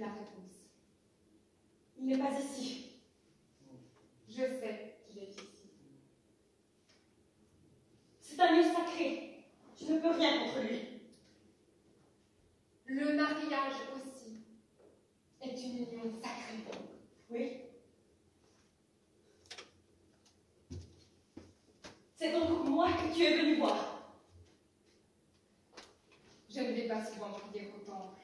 la réponse. Il n'est pas ici. Je sais qu'il est ici. C'est un lieu sacré. Je ne peux rien contre lui. Le mariage aussi est une union sacrée. Oui. C'est donc moi que tu es venu voir. Je ne vais pas souvent prier au temple.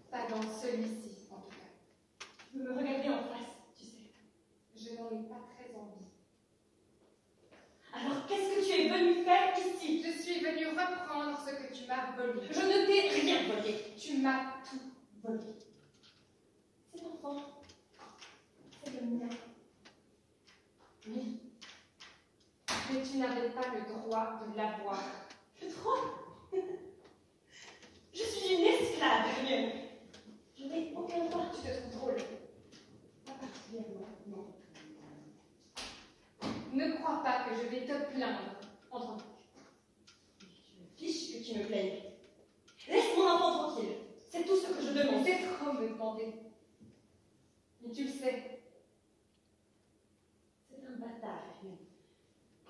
Pas dans celui-ci, en tout cas. Tu veux me regarder en face, tu sais. Je n'en ai pas très envie. Alors qu'est-ce que tu es venu faire ici? Je suis venue reprendre ce que tu m'as volé. Je ne t'ai rien volé. Tu m'as tout volé. Cet enfant, c'est le mien. Oui. Mais tu n'avais pas le droit de l'avoir. Le droit? Je suis une esclave, Ariel. Je n'ai aucun droit. Tu te trouves drôle. Pas particulièrement, non. Ne crois pas que je vais te plaindre. Entendu. Je me fiche que tu me plaignes. Laisse mon enfant tranquille. C'est tout ce que je demande. C'est trop me demander. Mais tu le sais. C'est un bâtard, Ariel.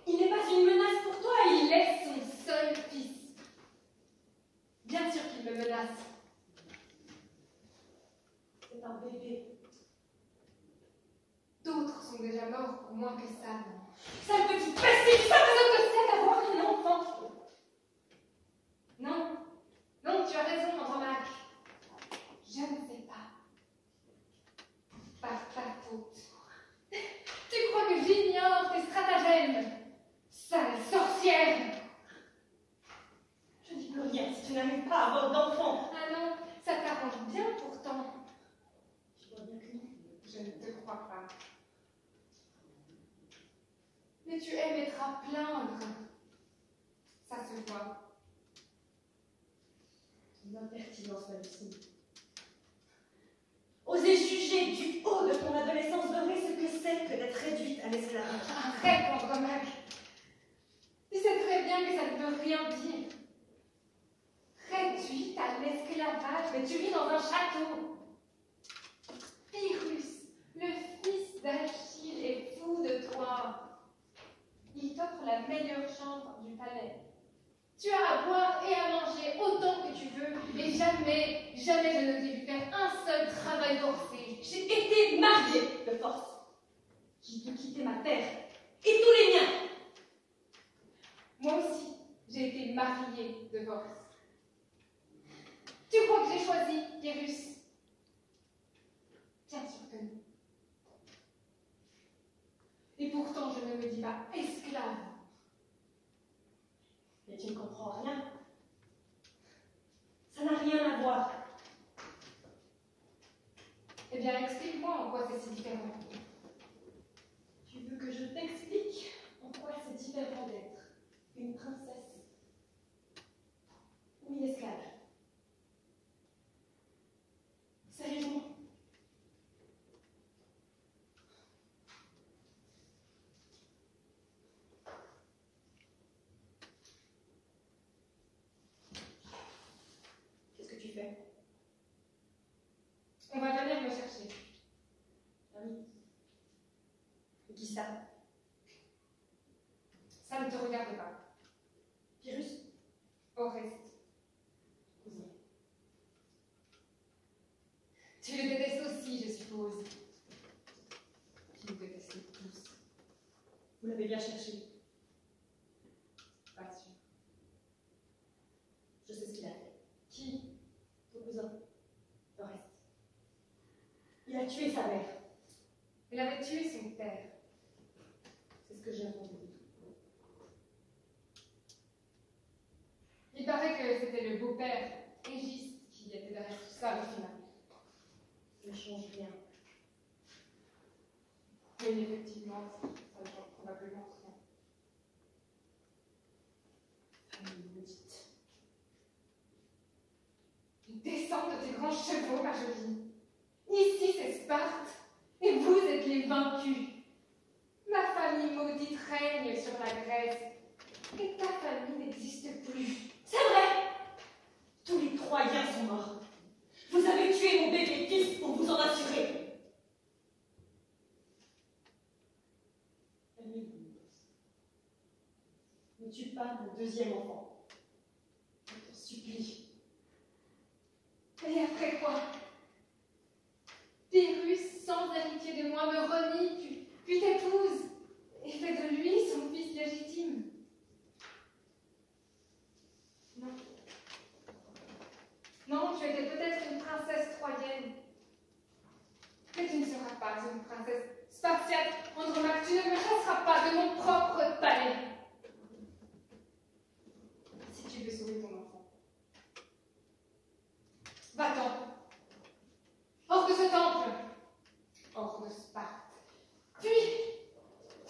Il n'est pas une menace pour toi, Il est son seul fils. Bien sûr qu'il me menace. C'est un bébé. D'autres sont déjà morts pour moins que ça. Sale petite pestille, Ça ce que c'est d'avoir un enfant. Non, non, tu as raison, Andromaque. Je ne sais pas. Par ta faute. Tu crois que j'ignore tes stratagèmes? Sale sorcière! Je n'y peux rien si tu n'arrives pas à avoir d'enfant. Ah non, ça t'arrange bien pourtant. Je vois bien que non. Je ne te crois pas. Mais tu aimes être à plaindre. Ça se voit. Une impertinence hallucinée. Oser juger du haut de ton adolescence dorée ce que c'est que d'être réduite à l'esclavage. Arrête, Andromaque. Tu sais très bien que ça ne veut rien dire. Réduite à l'esclavage, mais tu vis dans un château. Pyrrhus, le fils d'Achille, est fou de toi. Il t'offre la meilleure chambre du palais. Tu as à boire et à manger autant que tu veux, et jamais, jamais je ne t'ai vu faire un seul travail forcé. J'ai été mariée de force. J'ai dû quitter ma terre et tous les miens. Moi aussi, j'ai été mariée de force. Tu crois que j'ai choisi, Pyrrhus? Bien sûr que non. Et pourtant, je ne me dis pas esclave. Mais tu ne comprends rien. Ça n'a rien à voir. Eh bien, explique-moi en quoi c'est si différent. Tu veux que je t'explique en quoi c'est différent d'être une princesse ou une esclave? Sérieusement. Qu'est-ce que tu fais? On va venir me chercher. Ah oui. Et qui ça? Ça ne te regarde pas. Pyrrhus? Oreste. Cousin. Tu le détestes aussi, je suppose. Tu le détestes tous. Vous l'avez bien cherché. Pas sûr. Je sais ce qu'il a fait. Qui? Ton cousin. Oreste. Il a tué sa mère. Il avait tué son père. C'est ce que j'ai entendu. Il paraît que c'était le beau-père, Égiste, qui était derrière tout ça au final. Ça ne change rien. Mais effectivement, ça ne change probablement rien. Famille maudite. Descends de tes grands chevaux, ma jolie. Ici, c'est Sparte, et vous êtes les vaincus. Ma famille maudite règne sur la Grèce, et ta famille n'existe plus. C'est vrai! Tous les Troyens sont morts. Vous avez tué ne tue pas mon deuxième enfant. Je t'en supplie. Et après quoi? Pyrrhus, sans amitié de moi, me renie, puis t'épouse, et fait de lui son fils légitime. Non. Non, tu étais peut-être une princesse troyenne. Mais tu ne seras pas une princesse spartiate. Andromaque, tu ne me chasseras pas de mon propre palais. Si tu veux sauver ton enfant, va-t'en. Hors de ce temple. Hors de Sparte. Puis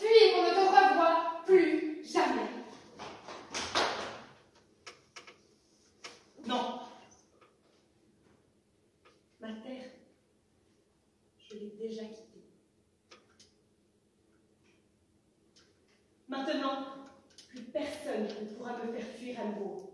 et qu'on ne te revoie plus jamais. Non. Ma terre, je l'ai déjà quittée. Maintenant, plus personne ne pourra me faire fuir à nouveau.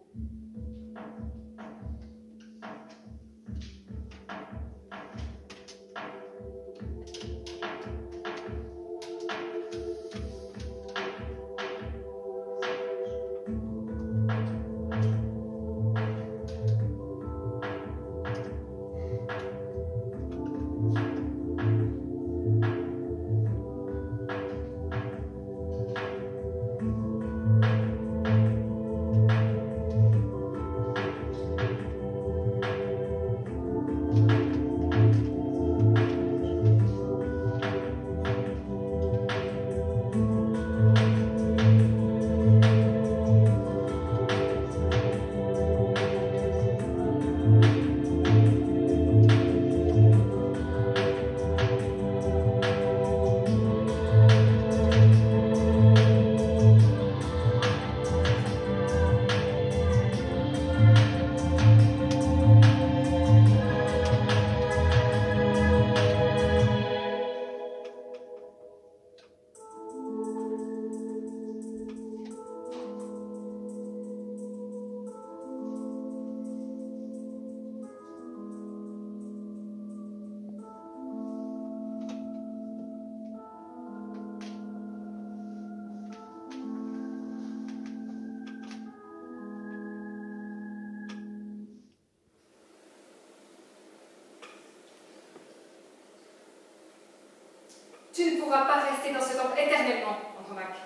Tu ne pourras pas rester dans ce temple éternellement, Andromaque.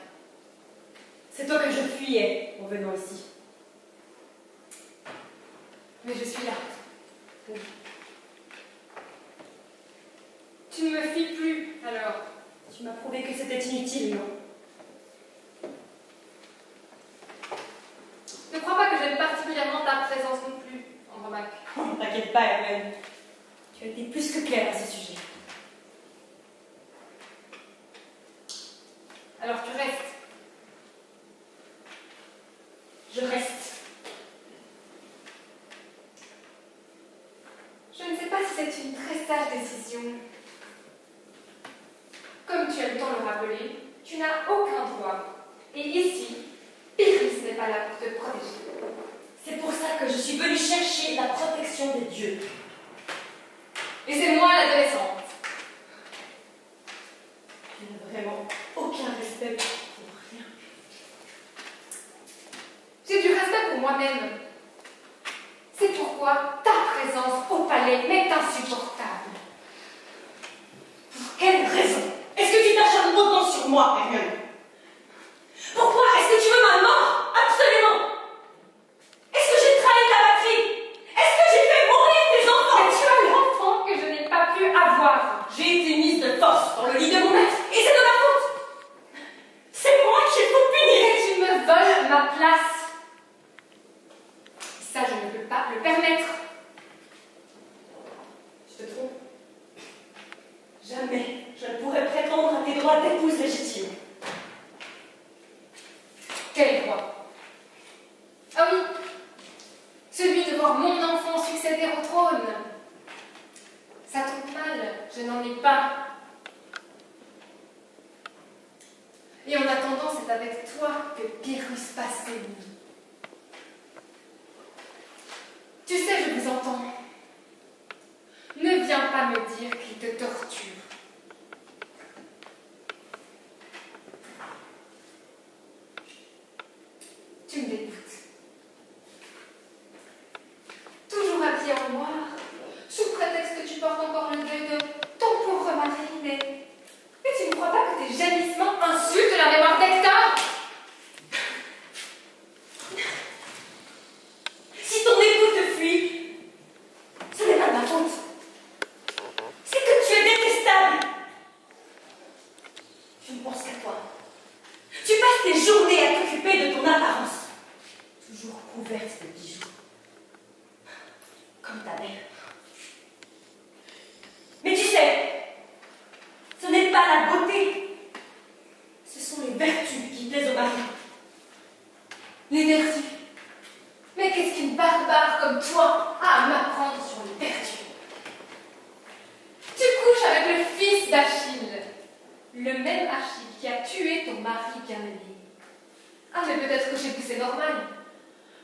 C'est toi que je fuyais en venant ici. Mais je suis là. Oui. Tu ne me fuis plus, alors. Tu m'as prouvé que c'était inutile, non? Ne crois pas que j'aime particulièrement ta présence non plus, Andromaque. T'inquiète pas, Hermène. Tu as été plus que claire à ce sujet. Alors tu restes. Je reste. Je ne sais pas si c'est une très sage décision. Comme tu aimes tant le rappeler, tu n'as aucun droit. Et ici, Pyrrhus n'est pas là pour te protéger. C'est pour ça que je suis venue chercher la protection des dieux. Et c'est moi l'adolescente. Tu n'as vraiment aucun respect pour rien. J'ai du respect pour moi-même. C'est pourquoi ta présence au palais m'est insupportable. Pour quelle raison est-ce que tu t'acharnes autant sur moi, Hermione? Pourquoi est-ce que tu veux ma mort? Absolument. Est-ce que j'ai trahi ta patrie? Est-ce que j'ai fait mourir tes enfants? Et tu as l'enfant que je n'ai pas pu avoir. J'ai été mise de force dans le lit de mon maître, et c'est de ma faute. C'est moi qu'il faut punir. Et tu me voles ma place. Ça, je ne peux pas le permettre. Je te trompe. Jamais je ne pourrais prétendre à tes droits d'épouse légitime. Quel droit? Ah oui, celui de voir mon enfant succéder au trône. Ça tombe mal, je n'en ai pas. Et en attendant, c'est avec toi que Pyrrhus passe ses nuits. Tu sais, je vous entends. Ne viens pas me dire qu'il te torture. supportes encore le deuil de ton pauvre mari, mais tu ne crois pas que tes gémissements insultent la mémoire d'Hector? Si ton époux te fuit, ce n'est pas de ma faute. C'est que tu es détestable. Je ne pense qu'à toi. Tu passes tes journées à t'occuper de ton apparence, toujours couverte de bijoux, comme ta mère. Mais tu sais, ce n'est pas la beauté, ce sont les vertus qui plaisent au mari. Les vertus? Mais qu'est-ce qu'une barbare comme toi a à m'apprendre sur les vertus? Tu couches avec le fils d'Achille, le même Achille qui a tué ton mari bien-aimé. Ah, mais peut-être que chez vous c'est normal.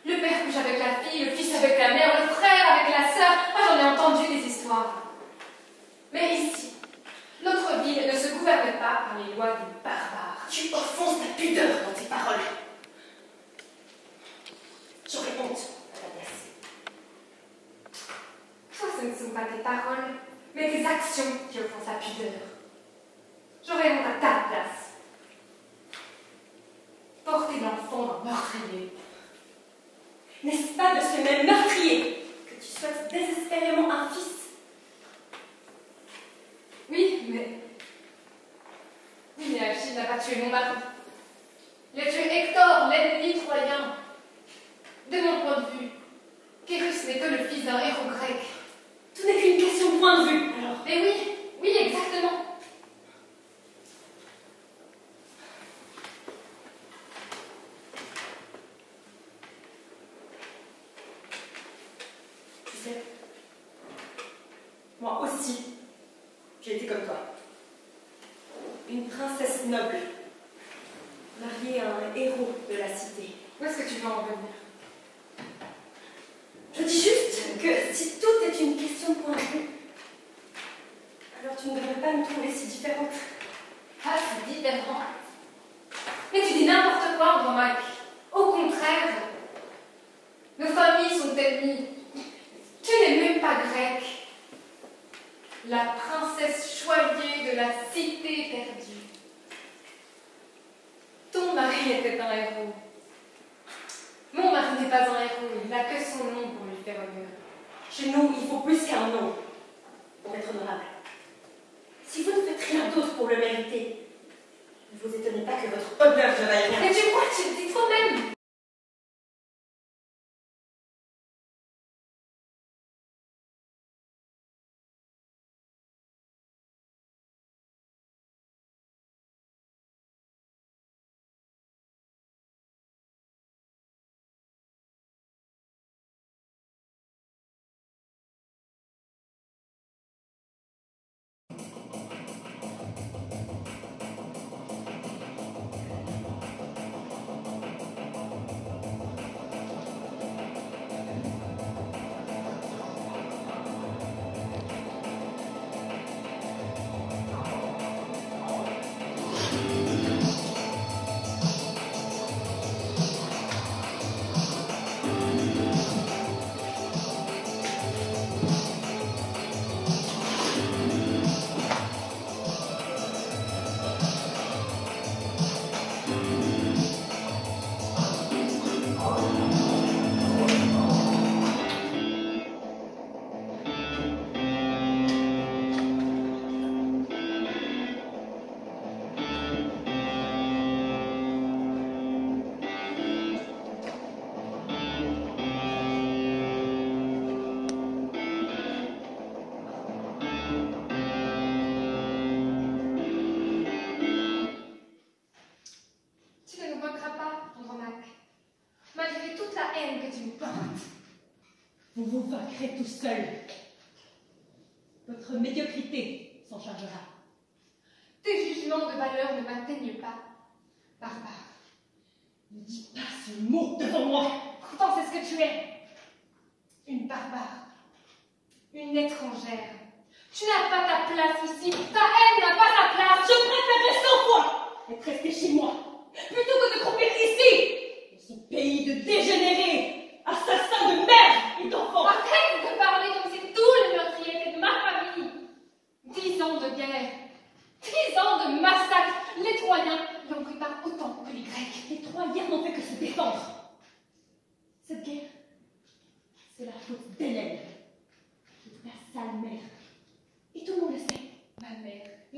Le père couche avec la fille, le fils avec la mère, le frère avec la sœur. Ah, j'en ai entendu des histoires. Mais ici, notre ville ne se gouverne pas par les lois des barbares. Tu offenses ta pudeur dans tes paroles. J'aurais honte à ta place. Toi, ce ne sont pas tes paroles, mais tes actions qui offensent la pudeur. J'aurais honte à ta place. Porter l'enfant d'un meurtrier. N'est-ce pas de ce même meurtrier que tu souhaites désespérément un fils? Oui, mais Achille n'a pas tué mon mari. Il a tué Hector, l'ennemi troyen. De mon point de vue, Kérus n'est que le fils d'un héros grec. Tout n'est qu'une question de point de vue, alors. Mais oui, exactement. Tu sais, moi aussi, j'ai été comme toi. Une princesse noble, mariée à un héros de la cité. Où est-ce que tu veux en venir? Je dis juste que si tout est une question de point de vue, alors tu ne devrais pas me trouver si différente. Ah, c'est différent. Mais tu dis n'importe quoi, Andromaque. Au contraire, nos familles sont ennemies. Tu n'es même pas grecque. La princesse choyée de la cité perdue. Ton mari était un héros. Mon mari n'est pas un héros, il n'a que son nom pour lui faire honneur. Chez nous, il faut plus qu'un nom pour être honorable. Si vous ne faites rien d'autre pour le mériter, ne vous étonnez pas que votre honneur ne vaille rien. Mais tu crois que tu le dis toi-même? Vous vous vaincrez tout seul. Votre médiocrité s'en chargera. Tes jugements de valeur ne m'atteignent pas, barbare. Ne dis pas ce mot devant moi. Pourtant, c'est ce que tu es. Une barbare. Une étrangère. Tu n'as pas ta place ici. Ta haine n'a pas ta place. Je préférerais 100 fois être resté chez moi, plutôt que de croupir ici, dans ce pays de dégénérés, assassins de mères et d'enfants. Arrête de parler comme si tous les meurtriers étaient de ma famille.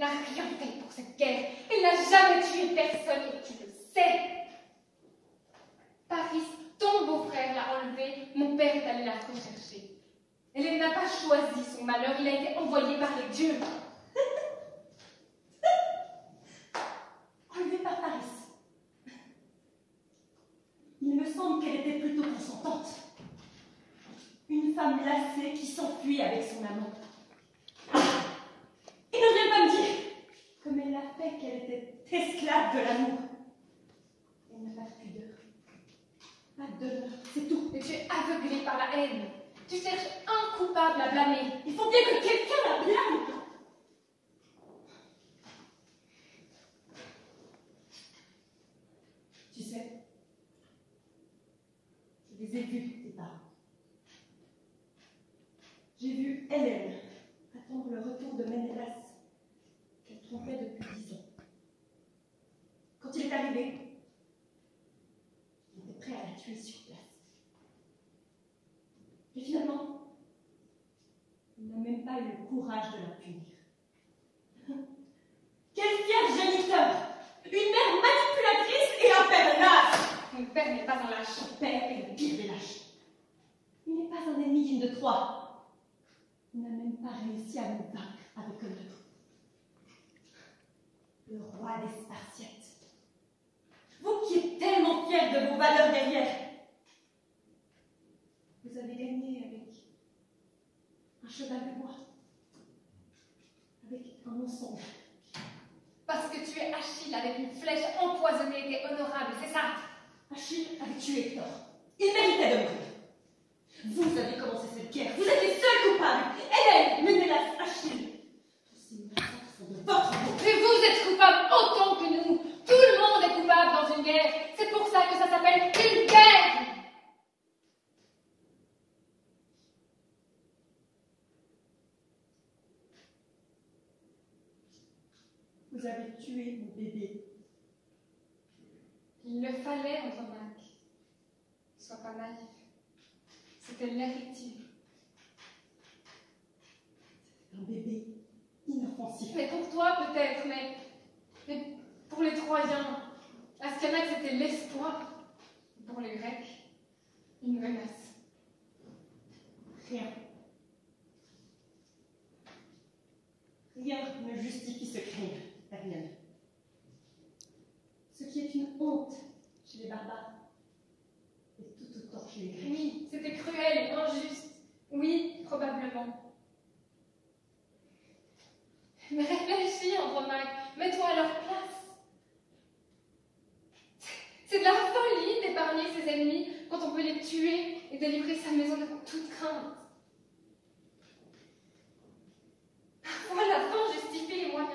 n'a rien fait pour cette guerre. Il n'a jamais tué personne et tu le sais. Paris, ton beau-frère l'a enlevé, mon père est allé la rechercher. Elle n'a pas choisi son malheur, il a été envoyé par les dieux. Enlevée par Paris. Il me semble qu'elle était plutôt consentante. Une femme lassée qui s'enfuit avec son amant. Et ne viens pas me dire, comme elle l'a fait, qu'elle était esclave de l'amour. Elle n'a pas de pudeur, pas d'honneur, c'est tout. Et tu es aveuglé par la haine. Tu cherches un coupable à blâmer. Il faut bien que quelqu'un la blâme. Tu sais, je les ai vus, tes parents. J'ai vu Hélène attendre le retour de Ménélas, qu'elle trompait depuis 10 ans. Quand il est arrivé, il était prêt à la tuer sur place. Et finalement, il n'a même pas eu le courage de la punir. Quel fier géniteur! Une mère manipulatrice et un père lâche! Mon père n'est pas un lâche. Mon père est le pire des lâches. Il n'est pas un ennemi digne de Troie. Il n'a même pas réussi à nous vaincre avec honneur. Le roi des Spartiates. Vous qui êtes tellement fiers de vos valeurs guerrières, vous avez gagné avec un cheval de bois, avec un mensonge. Parce que tu es Achille avec une flèche empoisonnée et honorable, c'est ça? Achille avait tué Hector. Il méritait de mourir. Vous avez commencé cette guerre. Vous êtes les seuls coupables. Hélène, Ménélas, Achille. Tous ces massacres sont de votre faute. Et vous êtes coupables autant que nous. Tout le monde est coupable dans une guerre. C'est pour ça que ça s'appelle une guerre. Vous avez tué mon bébé. Il le fallait, Andromaque. Sois pas naïf. C'était l'héritier. Un bébé inoffensif. Mais pour toi, peut-être, mais pour les Troyens, Astyanax c'était l'espoir. Pour les Grecs, une menace. Rien. Rien ne justifie ce crime, Hermione. Ce qui est une honte chez les barbares est tout autant chez les Grecs. Oui, c'était cruel et injuste. Oui, probablement. Mais réfléchis, Andromaque. Mets-toi à leur place. C'est de la folie d'épargner ses ennemis quand on peut les tuer et délivrer sa maison de toute crainte. Parfois, la fin justifie les moyens.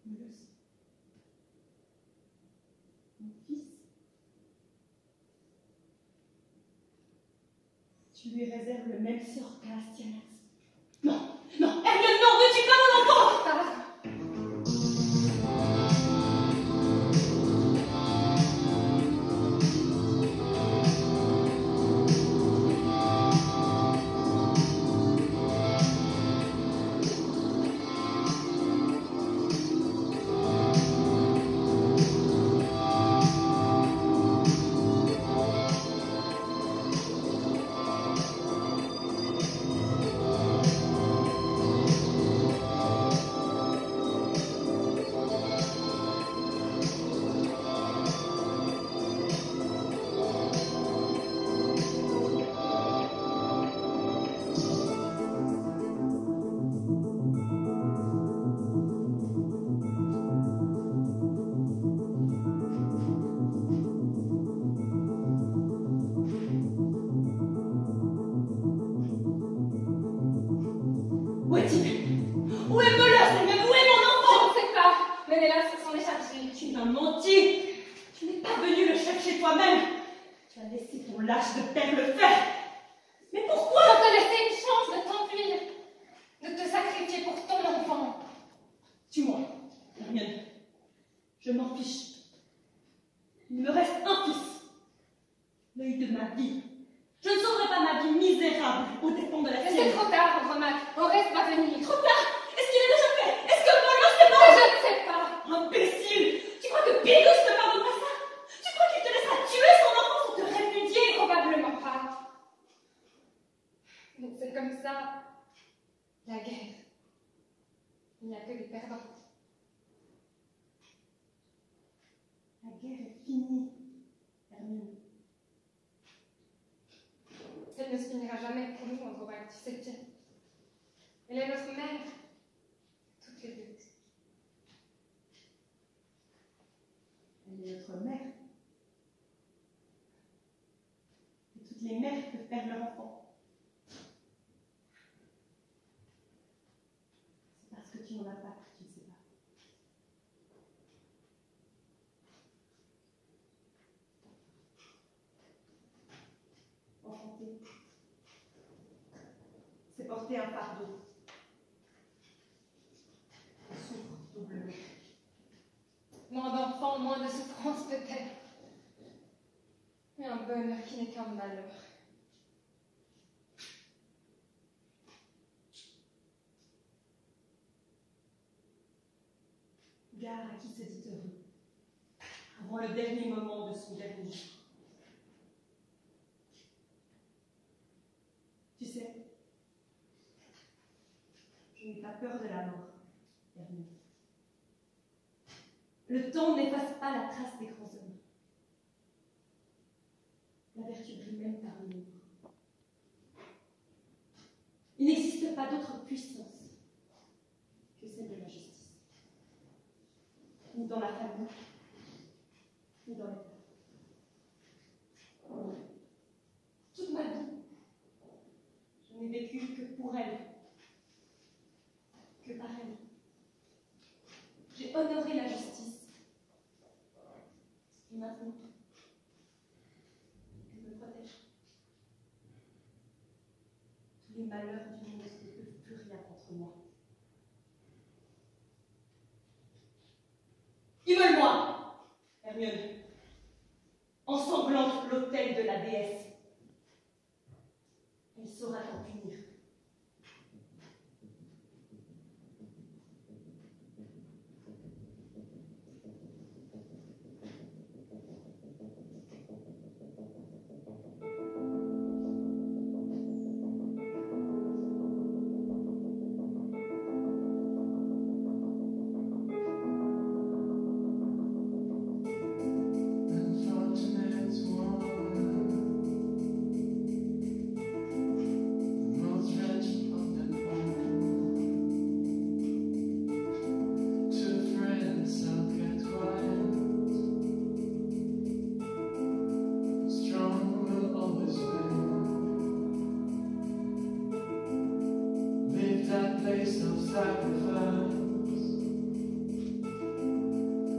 Mulus, mon fils, tu lui réserves le même sort qu'à Astyanax. Non, non, Hermione, non, ne tue pas mon enfant! Ça va. Où est-il? Où est Molus, Hermione? Où est mon enfant? Je ne sais pas. Ménélas s'en est chargé. Tu m'as menti. Tu n'es pas venu le chercher toi-même. Tu as laissé ton lâche de père le faire. Mais pourquoi? On t'a laissé une chance de t'enfuir, de te sacrifier pour ton enfant. Tue-moi, Hermione. Je m'en fiche. Il me reste un fils. L'œil de ma vie. Je ne sauverai pas ma vie misérable aux dépens de la Mais sienne. c'est trop tard, Andromaque. Horace va venir. Trop tard. Est-ce qu'il a déjà fait? Est-ce que moi, je sais pas? Je ne sais pas. Imbécile! Tu crois que Pyrrhus te pardonnera ça? Tu crois qu'il te laissera tuer son enfant pour te répudier? Probablement pas. Mais c'est comme ça. La guerre. Il n'y a que des perdants. La guerre est finie, Hermine. Elle ne se finira jamais pour nous, Andromaque, tu sais bien. Elle est notre mère. Toutes les deux. Elle est notre mère. Et toutes les mères peuvent perdre leur enfant. C'est parce que tu n'en as pas que tu ne sais pas. Enfanter, c'est porter un fardeau. On souffre doublement. Moins d'enfants, moins de souffrance peut-être. Mais un bonheur qui n'est qu'un malheur. Gare à qui se dit heureux, avant le dernier moment de son dernier jour. Tu sais, je n'ai pas peur de la mort, Hermine. Le temps n'efface pas la trace des grands hommes. La vertu brille même parmi nous. Il n'existe pas d'autre puissance que celle de la justice. Ni dans la famille, ni dans l'État. Toute ma vie, je n'ai vécu que pour elle, que par elle. J'ai honoré la justice. Et maintenant, elle me protège. Tous les malheurs du monde ne peuvent plus rien contre moi. Immole-moi, Hermione. Ensanglante l'autel de la déesse. Elle saura t'en punir.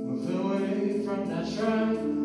Move away from that shrine.